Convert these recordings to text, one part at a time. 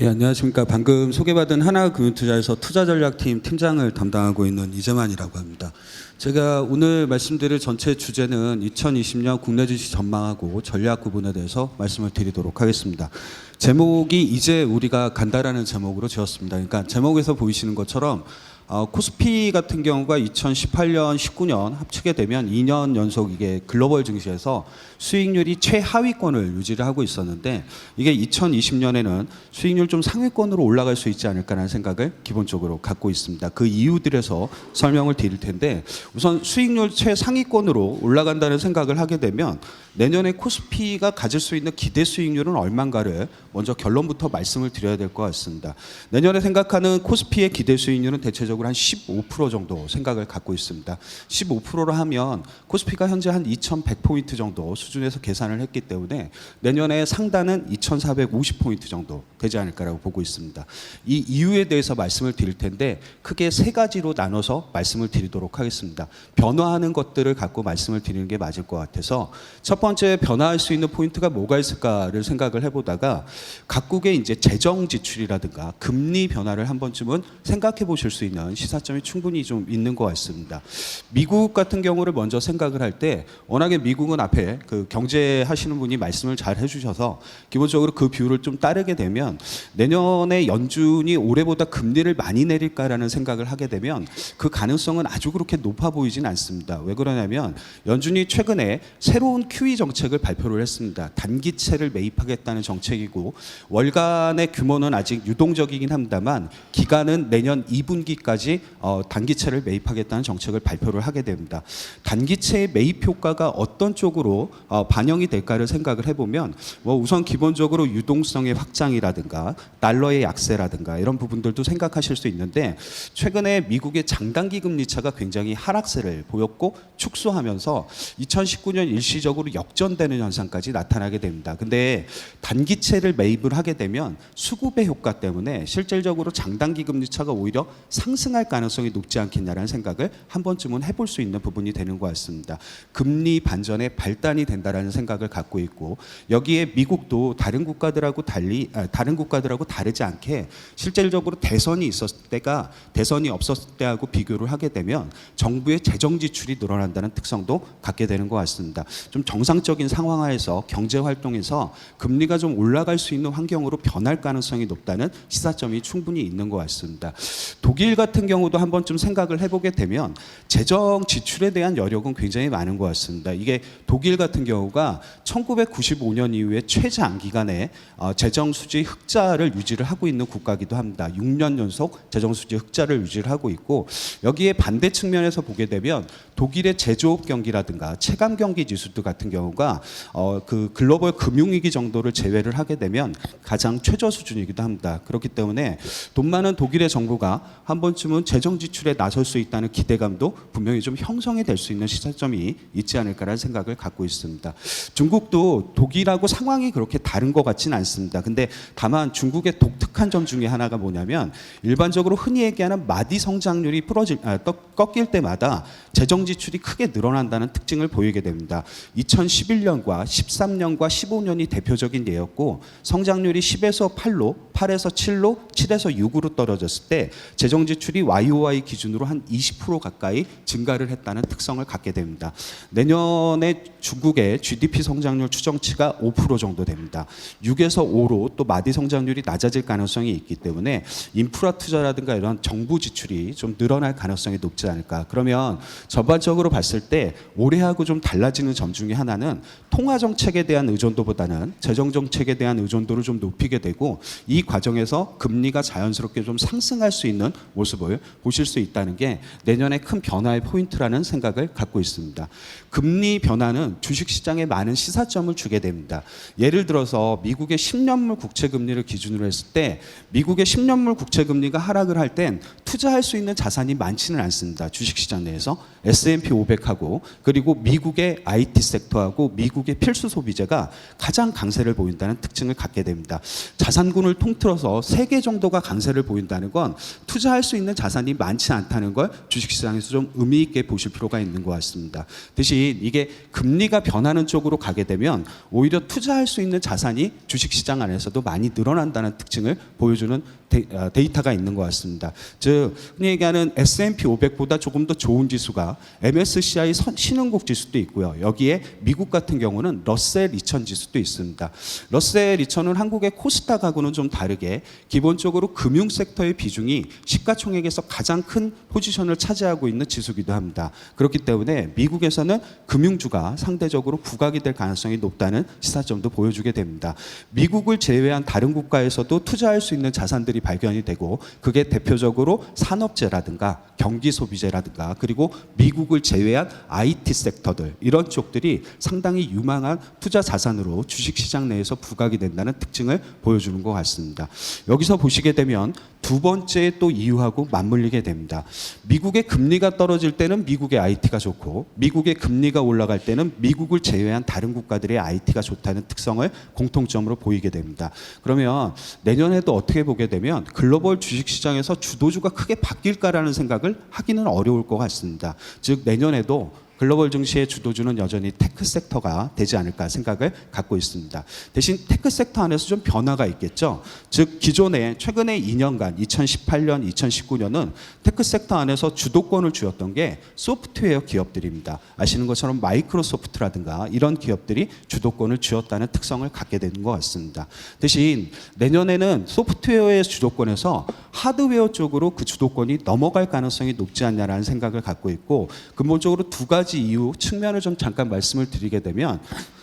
예, 안녕하십니까. 방금 소개받은 하나금융투자에서 투자전략팀 팀장을 담당하고 있는 이재만이라고 합니다. 제가 오늘 말씀드릴 전체 주제는 2020년 국내 주식 전망하고 전략 구분에 대해서 말씀을 드리도록 하겠습니다. 제목이 이제 우리가 간다라는 제목으로 지었습니다. 그러니까 제목에서 보이시는 것처럼 코스피 같은 경우가 2018년, 19년 합치게 되면 2년 연속 이게 글로벌 증시에서 수익률이 최하위권을 유지를 하고 있었는데 이게 2020년에는 수익률 좀 상위권으로 올라갈 수 있지 않을까라는 생각을 기본적으로 갖고 있습니다. 그 이유들에서 설명을 드릴 텐데 우선 수익률 최상위권으로 올라간다는 생각을 하게 되면 내년에 코스피가 가질 수 있는 기대 수익률은 얼마인가를 먼저 결론부터 말씀을 드려야 될 것 같습니다. 내년에 생각하는 코스피의 기대 수익률은 대체적으로 한 15% 정도 생각을 갖고 있습니다. 15%로 하면 코스피가 현재 한 2100포인트 정도 수준에서 계산을 했기 때문에 내년에 상단은 2450포인트 정도 되지 않을까라고 보고 있습니다. 이 이유에 대해서 말씀을 드릴 텐데 크게 세 가지로 나눠서 말씀을 드리도록 하겠습니다. 변화하는 것들을 갖고 말씀을 드리는 게 맞을 것 같아서 첫 번째 변화할 수 있는 포인트가 뭐가 있을까를 생각을 해보다가 각국의 이제 재정 지출이라든가 금리 변화를 한 번쯤은 생각해 보실 수 있는 시사점이 충분히 좀 있는 것 같습니다. 미국 같은 경우를 먼저 생각을 할 때 워낙에 미국은 앞에 그 경제 하시는 분이 말씀을 잘 해주셔서 기본적으로 그 뷰를 좀 따르게 되면 내년에 연준이 올해보다 금리를 많이 내릴까라는 생각을 하게 되면 그 가능성은 아주 그렇게 높아 보이진 않습니다. 왜 그러냐면 연준이 최근에 새로운 QE 정책을 발표를 했습니다. 단기채를 매입하겠다는 정책이고 월간의 규모는 아직 유동적이긴 합니다만 기간은 내년 2분기까지 단기채를 매입하겠다는 정책을 발표를 하게 됩니다. 단기채의 매입 효과가 어떤 쪽으로 반영이 될까를 생각을 해보면 우선 기본적으로 유동성의 확장이라든가 달러의 약세라든가 이런 부분들도 생각하실 수 있는데 최근에 미국의 장단기 금리차가 굉장히 하락세를 보였고 축소하면서 2019년 일시적으로 역전되는 현상까지 나타나게 됩니다. 근데 단기채를 매입을 하게 되면 수급의 효과 때문에 실질적으로 장단기 금리차가 오히려 상승할 가능성이 높지 않겠냐라는 생각을 한 번쯤은 해볼 수 있는 부분이 되는 것 같습니다. 금리 반전의 발단이 된다라는 생각을 갖고 있고 여기에 미국도 다른 국가들하고 다르지 않게 실질적으로 대선이 있었을 때가 대선이 없었을 때하고 비교를 하게 되면 정부의 재정 지출이 늘어난다는 특성도 갖게 되는 것 같습니다. 좀 정상적인 상황하에서 경제 활동에서 금리가 좀 올라갈 수 있는 환경으로 변할 가능성이 높다는 시사점이 충분히 있는 것 같습니다. 독일 같은 경우도 한 번쯤 생각을 해보게 되면 재정 지출에 대한 여력은 굉장히 많은 것 같습니다. 이게 독일 같은 경우가 1995년 이후에 최장기간에 재정 수지 흑자를 유지를 하고 있는 국가이기도 합니다. 6년 연속 재정 수지 흑자를 유지를 하고 있고 여기에 반대 측면에서 보게 되면 독일의 제조업 경기라든가 체감 경기 지수도 같은 경우가 그 글로벌 금융위기 정도를 제외를 하게 되면 가장 최저 수준이기도 합니다. 그렇기 때문에 돈 많은 독일의 정부가 한 번쯤은 재정 지출에 나설 수 있다는 기대감도 분명히 좀 형성이 될 수 있는 시사점이 있지 않을까라는 생각을 갖고 있습니다. 중국도 독일하고 상황이 그렇게 다른 것 같지는 않습니다. 근데 다만 중국의 독특한 점 중에 하나가 뭐냐면 일반적으로 흔히 얘기하는 마디 성장률이 꺾일 때마다 재정 지출이 크게 늘어난다는 특징을 보이게 됩니다. 2011년과 13년과 15년이 대표적인 예였고 성장률이 10에서 8로 8에서 7로 7에서 6으로 떨어졌을 때 재정 지출이 YOY 기준으로 한 20% 가까이 증가를 했다는 특성을 갖게 됩니다. 내년에 중국의 GDP 성장률 추정치가 5% 정도 됩니다. 6에서 5로 또 마디 성장률이 낮아질 가능성이 있기 때문에 인프라 투자라든가 이런 정부 지출이 좀 늘어날 가능성이 높지 않을까. 그러면 전반적으로 봤을 때 올해하고 좀 달라지는 점 중에 하나는 통화 정책에 대한 의존도보다는 재정 정책에 대한 의존도를 좀 높이게 되고 이 과정에서 금리가 자연스럽게 좀 상승할 수 있는 모습을 보실 수 있다는 게 내년에 큰 변화의 포인트라는 생각을 갖고 있습니다. 금리 변화는 주식시장에 많은 시사점을 주게 됩니다. 예를 들어서 미국의 10년물 국채금리를 기준으로 했을 때 미국의 10년물 국채금리가 하락을 할 땐 투자할 수 있는 자산이 많지는 않습니다. 주식시장 내에서 S&P 500하고 그리고 미국의 IT 섹터하고 미국의 필수 소비재가 가장 강세를 보인다는 특징을 갖게 됩니다. 자산군을 통틀어서 3개 정도가 강세를 보인다는 건 투자할 수 있는 있는 자산이 많지 않다는 걸 주식시장에서 좀 의미 있게 보실 필요가 있는 것 같습니다. 대신 이게 금리가 변하는 쪽으로 가게 되면 오히려 투자할 수 있는 자산이 주식시장 안에서도 많이 늘어난다는 특징을 보여주는 데이터가 있는 것 같습니다. 즉 흔히 얘기하는 S&P 500보다 조금 더 좋은 지수가 MSCI 신흥국 지수도 있고요. 여기에 미국 같은 경우는 러셀 2000 지수도 있습니다. 러셀 2000은 한국의 코스닥하고는 좀 다르게 기본적으로 금융 섹터의 비중이 시가총액에서 가장 큰 포지션을 차지하고 있는 지수기도 합니다. 그렇기 때문에 미국에서는 금융주가 상대적으로 부각이 될 가능성이 높다는 시사점도 보여주게 됩니다. 미국을 제외한 다른 국가에서도 투자할 수 있는 자산들이 발견이 되고 그게 대표적으로 산업재라든가 경기소비재라든가 그리고 미국을 제외한 IT 섹터들 이런 쪽들이 상당히 유망한 투자 자산으로 주식시장 내에서 부각이 된다는 특징을 보여주는 것 같습니다. 여기서 보시게 되면 두 번째 또 이유하고 맞물리게 됩니다. 미국의 금리가 떨어질 때는 미국의 IT가 좋고 미국의 금리가 올라갈 때는 미국을 제외한 다른 국가들의 IT가 좋다는 특성을 공통점으로 보이게 됩니다. 그러면 내년에도 어떻게 보게 되면 글로벌 주식시장에서 주도주가 크게 바뀔까라는 생각을 하기는 어려울 것 같습니다. 즉 내년에도 글로벌 증시의 주도주는 여전히 테크 섹터가 되지 않을까 생각을 갖고 있습니다. 대신 테크 섹터 안에서 좀 변화가 있겠죠. 즉 기존에 최근에 2년간 2018년, 2019년은 테크 섹터 안에서 주도권을 쥐었던 게 소프트웨어 기업들입니다. 아시는 것처럼 마이크로소프트라든가 이런 기업들이 주도권을 쥐었다는 특성을 갖게 되는 것 같습니다. 대신 내년에는 소프트웨어의 주도권에서 하드웨어 쪽으로 그 주도권이 넘어갈 가능성이 높지 않냐라는 생각을 갖고 있고 근본적으로 두 가지 이유 측면을 좀 잠깐 말씀을 드리게 되면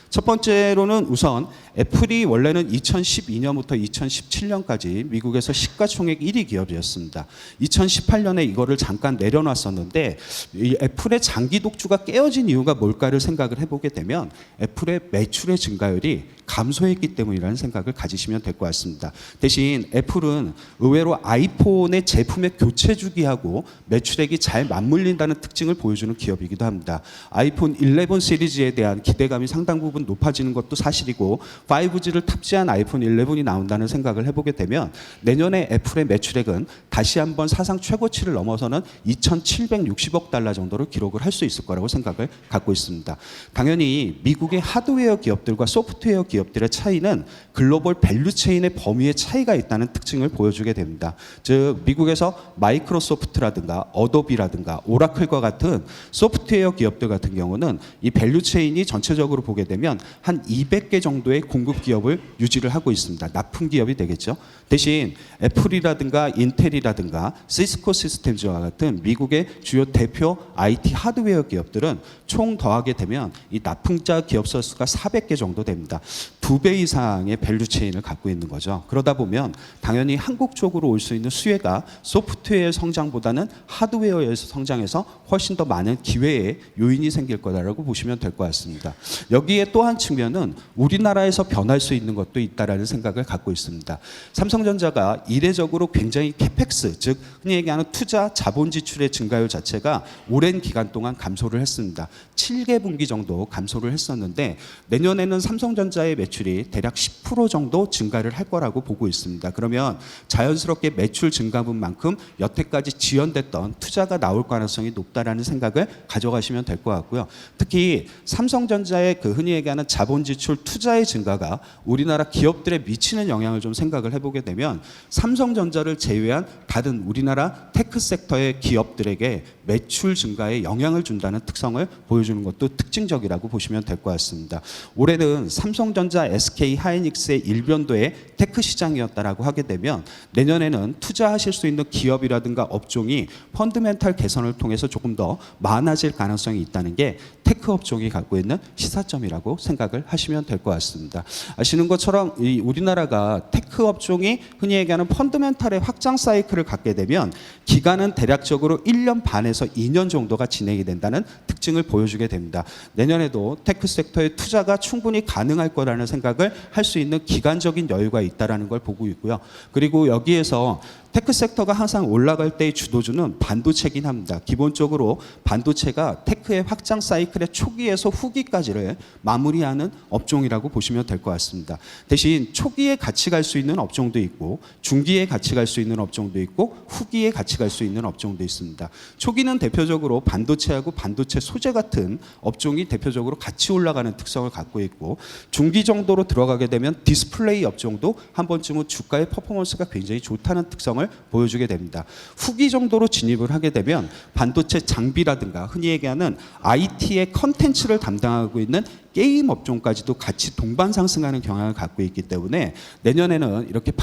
첫 번째로는 우선 애플이 원래는 2012년부터 2017년까지 미국에서 시가총액 1위 기업이었습니다. 2018년에 이거를 잠깐 내려놨었는데 이 애플의 장기 독주가 깨어진 이유가 뭘까를 생각을 해보게 되면 애플의 매출의 증가율이 감소했기 때문이라는 생각을 가지시면 될 것 같습니다. 대신 애플은 의외로 아이폰의 제품의 교체 주기하고 매출액이 잘 맞물린다는 특징을 보여주는 기업이기도 합니다. 아이폰 11 시리즈에 대한 기대감이 상당 부분 높아지는 것도 사실이고 5G를 탑재한 아이폰 11이 나온다는 생각을 해보게 되면 내년에 애플의 매출액은 다시 한번 사상 최고치를 넘어서는 2,760억 달러 정도를 기록을 할 수 있을 거라고 생각을 갖고 있습니다. 당연히 미국의 하드웨어 기업들과 소프트웨어 기업들의 차이는 글로벌 밸류체인의 범위의 차이가 있다는 특징을 보여주게 됩니다. 즉 미국에서 마이크로소프트라든가 어도비라든가 오라클과 같은 소프트웨어 기업들 같은 경우는 이 밸류체인이 전체적으로 보게 되면 한 200개 정도의 공급 기업을 유지를 하고 있습니다. 납품 기업이 되겠죠. 대신 애플이라든가 인텔이라든가 시스코 시스템즈와 같은 미국의 주요 대표 IT 하드웨어 기업들은 총 더하게 되면 이 납품자 기업서 수가 400개 정도 됩니다. 2배 이상의 밸류체인을 갖고 있는 거죠. 그러다 보면 당연히 한국 쪽으로 올 수 있는 수혜가 소프트웨어 성장보다는 하드웨어에서 성장해서 훨씬 더 많은 기회의 요인이 생길 거다라고 보시면 될 것 같습니다. 여기에 또 한 측면은 우리나라에서 변할 수 있는 것도 있다라는 생각을 갖고 있습니다. 삼성전자가 이례적으로 굉장히 캐펙스, 즉 흔히 얘기하는 투자 자본 지출의 증가율 자체가 오랜 기간 동안 감소를 했습니다. 7개 분기 정도 감소를 했었는데 내년에는 삼성전자의 매출이 대략 10% 정도 증가를 할 거라고 보고 있습니다. 그러면 자연스럽게 매출 증가분만큼 여태까지 지연됐던 투자가 나올 가능성이 높다라는 생각을 가져가시면 될 것 같고요. 특히 삼성전자의 그 흔히 얘기하는 자본 지출 투자의 증가가 우리나라 기업들에 미치는 영향을 좀 생각을 해보게 되면 삼성전자를 제외한 다른 우리나라 테크 섹터의 기업들에게 매출 증가에 영향을 준다는 특성을 보여주는 것도 특징적이라고 보시면 될 것 같습니다. 올해는 삼성전자, SK 하이닉스의 일변도의 테크 시장이었다라고 하게 되면 내년에는 투자하실 수 있는 기업이라든가 업종이 펀드멘탈 개선을 통해서 조금 더 많아질 가능성이 있다는 게 테크 업종이 갖고 있는 시사점이라고 생각을 하시면 될 것 같습니다. 아시는 것처럼 이 우리나라가 테크 업종이 흔히 얘기하는 펀드멘탈의 확장 사이클을 갖게 되면 기간은 대략적으로 1년 반에서 2년 정도가 진행이 된다는 특징을 보여주게 됩니다. 내년에도 테크 섹터의 투자가 충분히 가능할 거라는 생각을 할 수 있는 기간적인 여유가 있다라는 걸 보고 있고요. 그리고 여기에서 테크 섹터가 항상 올라갈 때의 주도주는 반도체긴 합니다. 기본적으로 반도체가 테크의 확장 사이클의 초기에서 후기까지를 마무리하는 업종이라고 보시면 될 것 같습니다. 대신 초기에 같이 갈 수 있는 업종도 있고 중기에 같이 갈 수 있는 업종도 있고 후기에 같이 갈 수 있는 업종도 있습니다. 초기는 대표적으로 반도체하고 반도체 소재 같은 업종이 대표적으로 같이 올라가는 특성을 갖고 있고 중기 정도로 들어가게 되면 디스플레이 업종도 한 번쯤은 주가의 퍼포먼스가 굉장히 좋다는 특성을 보여주게 됩니다. 후기 정도로 진입을 하게 되면 반도체 장비라든가 흔히 얘기하는 IT의 컨텐츠를 담당하고 있는 게임 업종까지도 같이 동반 상승하는 경향을 갖고 있기 때문에 내년에는 이렇게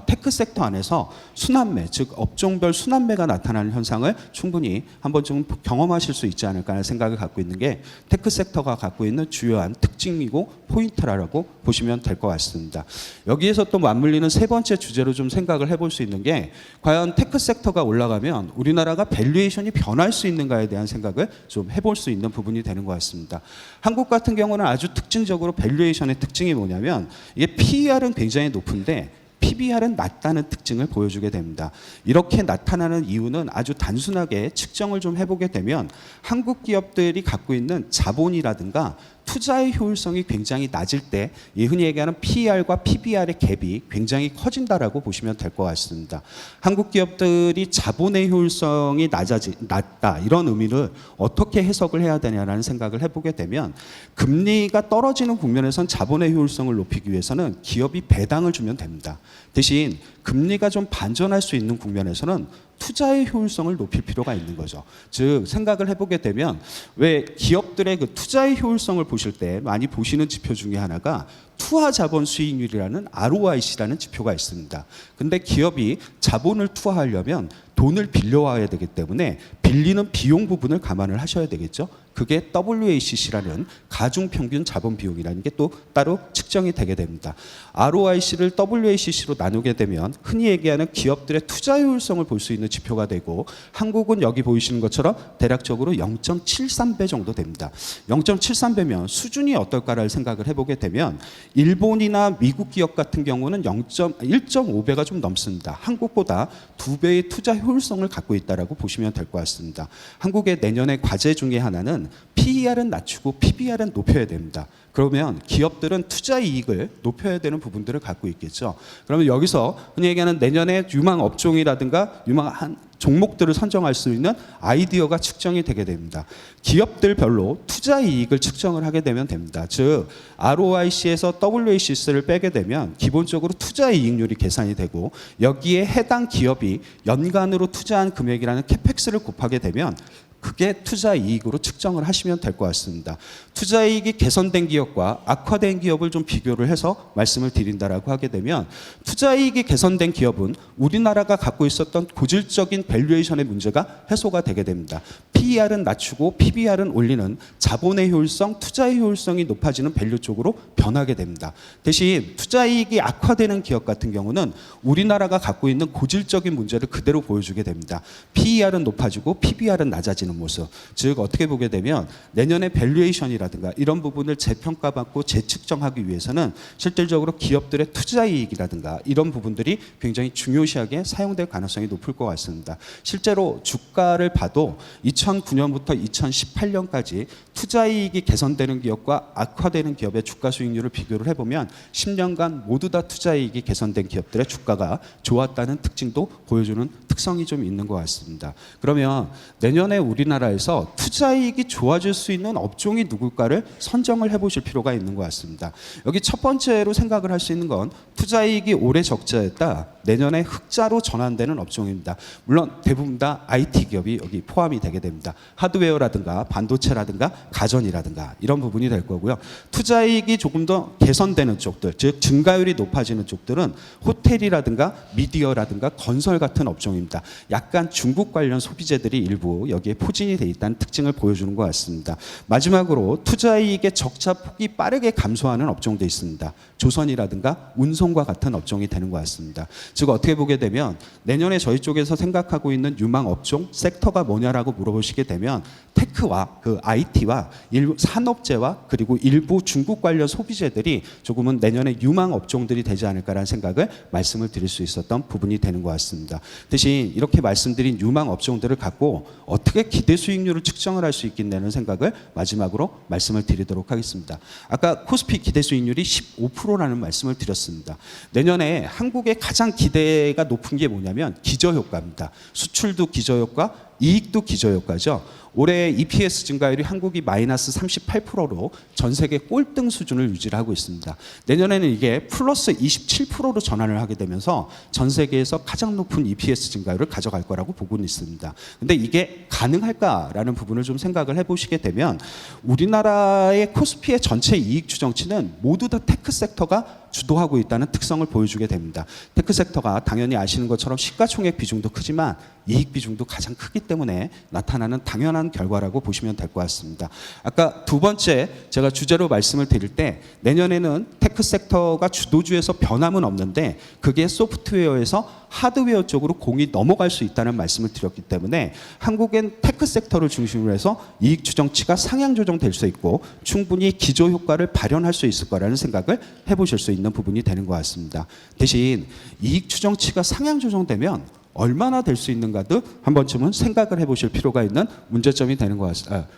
테크 섹터 안에서 순환매, 즉 업종별 순환매가 나타나는 현상을 충분히 한 번쯤 경험하실 수 있지 않을까 하는 생각을 갖고 있는 게 테크 섹터가 갖고 있는 주요한 특징이고 포인트라고 보시면 될 것 같습니다. 여기에서 또 맞물리는 세 번째 주제로 좀 생각을 해볼 수 있는 게 과연 테크 섹터가 올라가면 우리나라가 밸류에이션이 변할 수 있는가에 대한 생각을 좀 해볼 수 있는 부분이 되는 것 같습니다. 한국 같은 경우는 아주 특징적으로 밸류에이션의 특징이 뭐냐면 이게 PER은 굉장히 높은데 PBR은 낮다는 특징을 보여주게 됩니다. 이렇게 나타나는 이유는 아주 단순하게 측정을 좀 해보게 되면 한국 기업들이 갖고 있는 자본이라든가 투자의 효율성이 굉장히 낮을 때 흔히 얘기하는 PER과 PBR의 갭이 굉장히 커진다라고 보시면 될 것 같습니다. 한국 기업들이 자본의 효율성이 낮다 이런 의미를 어떻게 해석을 해야 되냐라는 생각을 해보게 되면 금리가 떨어지는 국면에선 자본의 효율성을 높이기 위해서는 기업이 배당을 주면 됩니다. 대신 금리가 좀 반전할 수 있는 국면에서는 투자의 효율성을 높일 필요가 있는 거죠. 즉 생각을 해보게 되면 왜 기업들의 그 투자의 효율성을 보실 때 많이 보시는 지표 중에 하나가 투하 자본 수익률이라는 ROIC라는 지표가 있습니다. 근데 기업이 자본을 투하하려면 돈을 빌려와야 되기 때문에 빌리는 비용 부분을 감안을 하셔야 되겠죠. 그게 WACC라는 가중평균 자본 비용이라는 게 또 따로 측정이 되게 됩니다. ROIC를 WACC로 나누게 되면 흔히 얘기하는 기업들의 투자 효율성을 볼 수 있는 지표가 되고 한국은 여기 보이시는 것처럼 대략적으로 0.73배 정도 됩니다. 0.73배면 수준이 어떨까를 생각을 해보게 되면 일본이나 미국 기업 같은 경우는 1.5배가 좀 넘습니다. 한국보다 2배의 투자 효율성을 갖고 있다라고 보시면 될 것 같습니다. 한국의 내년의 과제 중에 하나는 PER은 낮추고 PBR은 높여야 됩니다. 그러면 기업들은 투자 이익을 높여야 되는 부분들을 갖고 있겠죠. 그러면 여기서 흔히 얘기하는 내년에 유망 업종이라든가 유망한 종목들을 선정할 수 있는 아이디어가 측정이 되게 됩니다. 기업들별로 투자 이익을 측정을 하게 되면 됩니다. 즉 ROIC에서 WACC를 빼게 되면 기본적으로 투자 이익률이 계산이 되고 여기에 해당 기업이 연간으로 투자한 금액이라는 캐펙스를 곱하게 되면 그게 투자 이익으로 측정을 하시면 될 것 같습니다. 투자 이익이 개선된 기업과 악화된 기업을 좀 비교를 해서 말씀을 드린다라고 하게 되면 투자 이익이 개선된 기업은 우리나라가 갖고 있었던 고질적인 밸류에이션의 문제가 해소가 되게 됩니다. PER은 낮추고 PBR은 올리는 자본의 효율성, 투자의 효율성이 높아지는 밸류 쪽으로 변하게 됩니다. 대신 투자 이익이 악화되는 기업 같은 경우는 우리나라가 갖고 있는 고질적인 문제를 그대로 보여주게 됩니다. PER은 높아지고 PBR은 낮아지는 모습. 즉 어떻게 보게 되면 내년에 밸류에이션이라든가 이런 부분을 재평가받고 재측정하기 위해서는 실질적으로 기업들의 투자 이익이라든가 이런 부분들이 굉장히 중요시하게 사용될 가능성이 높을 것 같습니다. 실제로 주가를 봐도 2009년부터 2018년까지 투자 이익이 개선되는 기업과 악화되는 기업의 주가 수익률을 비교를 해보면 10년간 모두 다 투자 이익이 개선된 기업들의 주가가 좋았다는 특징도 보여주는 특성이 좀 있는 것 같습니다. 그러면 내년에 우리나라에서 투자 이익이 좋아질 수 있는 업종이 누굴까를 선정을 해보실 필요가 있는 것 같습니다. 여기 첫 번째로 생각을 할 수 있는 건 투자 이익이 올해 적자였다 내년에 흑자로 전환되는 업종입니다. 물론 대부분 다 IT 기업이 여기 포함이 되게 됩니다. 하드웨어라든가 반도체라든가 가전이라든가 이런 부분이 될 거고요. 투자 이익이 조금 더 개선되는 쪽들, 즉 증가율이 높아지는 쪽들은 호텔이라든가 미디어라든가 건설 같은 업종입니다. 약간 중국 관련 소비재들이 일부 여기에 포진이 돼 있다는 특징을 보여주는 것 같습니다. 마지막으로 투자 이익의 적자 폭이 빠르게 감소하는 업종도 있습니다. 조선이라든가 운송과 같은 업종이 되는 것 같습니다. 즉 어떻게 보게 되면 내년에 저희 쪽에서 생각하고 있는 유망 업종 섹터가 뭐냐라고 물어보시게 되면 테크와 그 IT와 일부 산업재와 그리고 일부 중국 관련 소비재들이 조금은 내년에 유망 업종들이 되지 않을까라는 생각을 말씀을 드릴 수 있었던 부분이 되는 것 같습니다. 대신 대신 이렇게 말씀드린 유망 업종들을 갖고 어떻게 기대 수익률을 측정을 할 수 있겠냐는 생각을 마지막으로 말씀을 드리도록 하겠습니다. 아까 코스피 기대 수익률이 15%라는 말씀을 드렸습니다. 내년에 한국의 가장 기대가 높은 게 뭐냐면 기저효과입니다. 수출도 기저효과, 이익도 기저효과죠. 올해 EPS 증가율이 한국이 마이너스 38%로 전 세계 꼴등 수준을 유지를 하고 있습니다. 내년에는 이게 플러스 27%로 전환을 하게 되면서 전 세계에서 가장 높은 EPS 증가율을 가져갈 거라고 보고 있습니다. 근데 이게 가능할까라는 부분을 좀 생각을 해보시게 되면 우리나라의 코스피의 전체 이익 추정치는 모두 다 테크 섹터가 주도하고 있다는 특성을 보여주게 됩니다. 테크 섹터가 당연히 아시는 것처럼 시가총액 비중도 크지만 이익 비중도 가장 크기 때문에 나타나는 당연한 결과라고 보시면 될 것 같습니다. 아까 두 번째 제가 주제로 말씀을 드릴 때 내년에는 테크 섹터가 주도주에서 변함은 없는데 그게 소프트웨어에서 하드웨어 쪽으로 공이 넘어갈 수 있다는 말씀을 드렸기 때문에 한국엔 테크 섹터를 중심으로 해서 이익 추정치가 상향 조정될 수 있고 충분히 기저 효과를 발현할 수 있을 거라는 생각을 해보실 수 있는 부분이 되는 것 같습니다. 대신 이익 추정치가 상향 조정되면 얼마나 될 수 있는가도 한 번쯤은 생각을 해보실 필요가 있는 문제점이 되는 것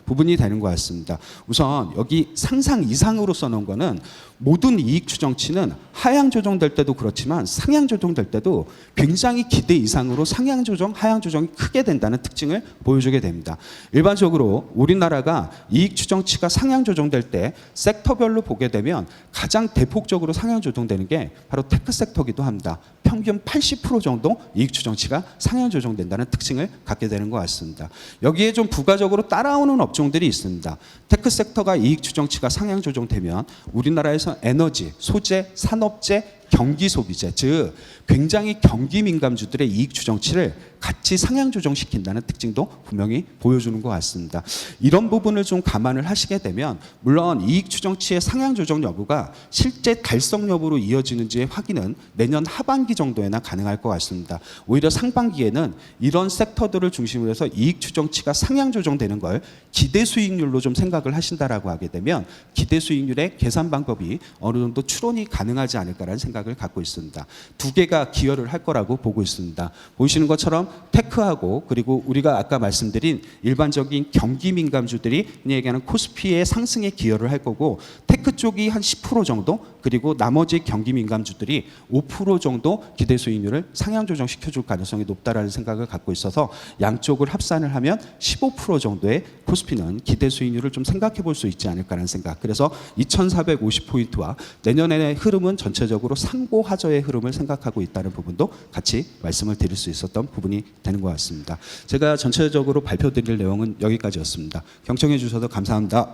부분이 되는 것 같습니다. 우선 여기 상상 이상으로 써놓은 거는 모든 이익 추정치는 하향 조정될 때도 그렇지만 상향 조정될 때도 굉장히 기대 이상으로 상향 조정, 하향 조정이 크게 된다는 특징을 보여주게 됩니다. 일반적으로 우리나라가 이익 추정치가 상향 조정될 때 섹터별로 보게 되면 가장 대폭적으로 상향 조정되는 게 바로 테크 섹터이기도 합니다. 평균 80% 정도 이익 추정치가 상향 조정된다는 특징을 갖게 되는 것 같습니다. 여기에 좀 부가적으로 따라오는 업종들이 있습니다. 테크 섹터가 이익 추정치가 상향 조정되면 우리나라에서 에너지, 소재, 산업재, 경기 소비재, 즉 굉장히 경기 민감주들의 이익 추정치를 같이 상향 조정시킨다는 특징도 분명히 보여주는 것 같습니다. 이런 부분을 좀 감안을 하시게 되면 물론 이익 추정치의 상향 조정 여부가 실제 달성 여부로 이어지는지의 확인은 내년 하반기 정도에나 가능할 것 같습니다. 오히려 상반기에는 이런 섹터들을 중심으로 해서 이익 추정치가 상향 조정되는 걸 기대 수익률로 좀 생각을 하신다라고 하게 되면 기대 수익률의 계산 방법이 어느 정도 추론이 가능하지 않을까라는 생각을 갖고 있습니다. 두 개가 기여를 할 거라고 보고 있습니다. 보시는 것처럼 테크하고 그리고 우리가 아까 말씀드린 일반적인 경기 민감주들이 흔히 얘기하는 코스피의 상승에 기여를 할 거고 테크 쪽이 한 10% 정도 그리고 나머지 경기 민감주들이 5% 정도 기대 수익률을 상향 조정시켜줄 가능성이 높다라는 생각을 갖고 있어서 양쪽을 합산을 하면 15% 정도의 코스피는 기대 수익률을 좀 생각해 볼 수 있지 않을까라는 생각. 그래서 2450포인트와 내년의 흐름은 전체적으로 상고하저의 흐름을 생각하고 있다는 부분도 같이 말씀을 드릴 수 있었던 부분이 되는 것 같습니다. 제가 전체적으로 발표드릴 내용은 여기까지였습니다. 경청해 주셔서 감사합니다.